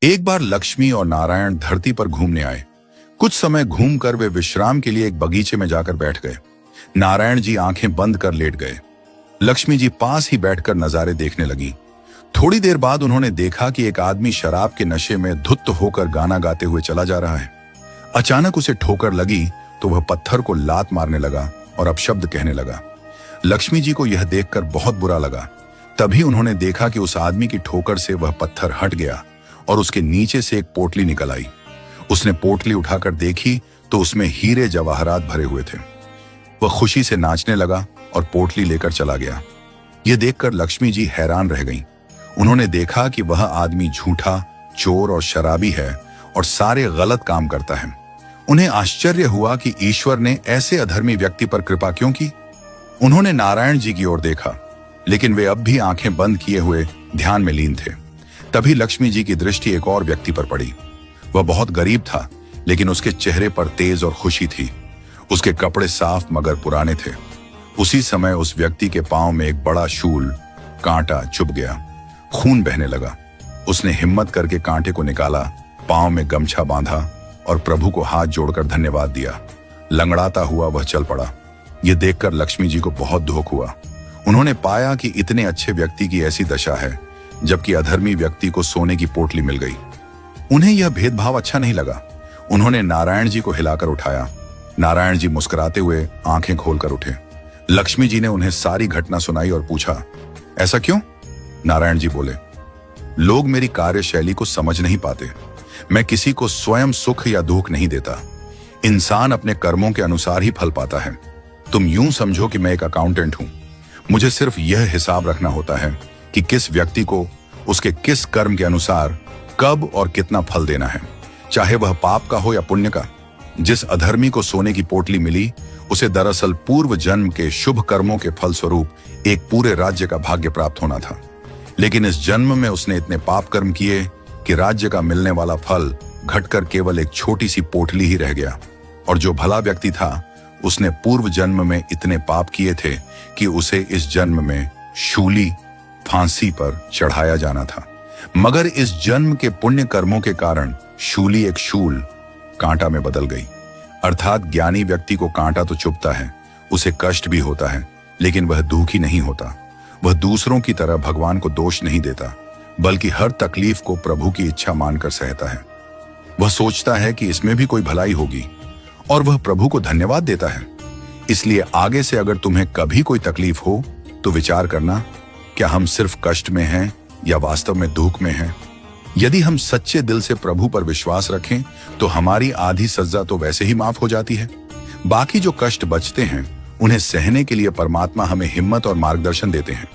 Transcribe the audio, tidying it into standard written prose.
एक बार लक्ष्मी और नारायण धरती पर घूमने आए। कुछ समय घूमकर वे विश्राम के लिए एक बगीचे में जाकर बैठ गए। नारायण जी आंखें बंद कर लेट गए। लक्ष्मी जी पास ही बैठकर नजारे देखने लगी। थोड़ी देर बाद उन्होंने देखा कि एक आदमी शराब के नशे में धुत होकर गाना गाते हुए चला जा रहा है। अचानक उसे ठोकर लगी तो वह पत्थर को लात मारने लगा और अपशब्द कहने लगा। लक्ष्मी जी को यह देखकर बहुत बुरा लगा। तभी उन्होंने देखा कि उस आदमी की ठोकर से वह पत्थर हट गया और उसके नीचे से एक पोटली निकल आई। उसने पोटली उठाकर देखी तो उसमें हीरे जवाहरात भरे हुए थे। वह खुशी से नाचने लगा और पोटली लेकर चला गया। यह देखकर लक्ष्मी जी हैरान रह गईं। उन्होंने देखा कि वह आदमी झूठा, चोर और शराबी है और सारे गलत काम करता है। उन्हें आश्चर्य हुआ कि ईश्वर ने ऐसे अधर्मी व्यक्ति पर कृपा क्यों की। उन्होंने नारायण जी की ओर देखा, लेकिन वे अब भी आंखें बंद किए हुए ध्यान में लीन थे। तभी लक्ष्मी जी की दृष्टि एक और व्यक्ति पर पड़ी। वह बहुत गरीब था, लेकिन उसके चेहरे पर तेज और खुशी थी। उसके कपड़े साफ मगर पुराने थे। उसी समय उस व्यक्ति के पांव में एक बड़ा शूल कांटा चुभ गया। खून बहने लगा। उसने हिम्मत करके कांटे को निकाला, पांव में गमछा बांधा और प्रभु को हाथ जोड़कर धन्यवाद दिया। लंगड़ाता हुआ वह चल पड़ा। यह देखकर लक्ष्मी जी को बहुत दुख हुआ। उन्होंने पाया कि इतने अच्छे व्यक्ति की ऐसी दशा है, जबकि अधर्मी व्यक्ति को सोने की पोटली मिल गई। उन्हें यह भेदभाव अच्छा नहीं लगा। उन्होंने नारायण जी को हिलाकर उठाया। नारायण जी मुस्कुराते हुए आंखें खोलकर उठे। लक्ष्मी जी ने उन्हें सारी घटना सुनाई और पूछा, ऐसा क्यों? नारायण जी बोले, लोग मेरी कार्यशैली को समझ नहीं पाते। मैं किसी को स्वयं सुख या दुख नहीं देता। इंसान अपने कर्मों के अनुसार ही फल पाता है। तुम यूं समझो कि मैं एक अकाउंटेंट हूं। मुझे सिर्फ यह हिसाब रखना होता है कि किस व्यक्ति को उसके किस कर्म के अनुसार कब और कितना फल देना है, चाहे वह पाप का हो या पुण्य का। जिस अधर्मी को सोने की पोटली मिली, उसे दरअसल पूर्व जन्म के शुभ कर्मों के फल स्वरूप एक पूरे राज्य का भाग्य प्राप्त होना था। लेकिन इस जन्म में उसने इतने पाप कर्म किए कि राज्य का मिलने वाला फल घटकर केवल एक छोटी सी पोटली ही रह गया। और जो भला व्यक्ति था, उसने पूर्व जन्म में इतने पाप किए थे कि उसे इस जन्म में शूली फांसी पर चढ़ाया जाना था। मगर इस जन्म के पुण्य कर्मों के कारण शूली एक शूल कांटा में बदल गई। अर्थात ज्ञानी व्यक्ति को कांटा तो चुभता है, उसे कष्ट भी होता है, लेकिन वह दुखी नहीं होता। वह दूसरों की तरह भगवान को दोष नहीं देता, बल्कि हर तकलीफ को प्रभु की इच्छा मानकर सहता है। वह सोचता है कि इसमें भी कोई भलाई होगी और वह प्रभु को धन्यवाद देता है। इसलिए आगे से अगर तुम्हें कभी कोई तकलीफ हो तो विचार करना, क्या हम सिर्फ कष्ट में हैं या वास्तव में दुख में हैं। यदि हम सच्चे दिल से प्रभु पर विश्वास रखें तो हमारी आधी सजा तो वैसे ही माफ हो जाती है। बाकी जो कष्ट बचते हैं, उन्हें सहने के लिए परमात्मा हमें हिम्मत और मार्गदर्शन देते हैं।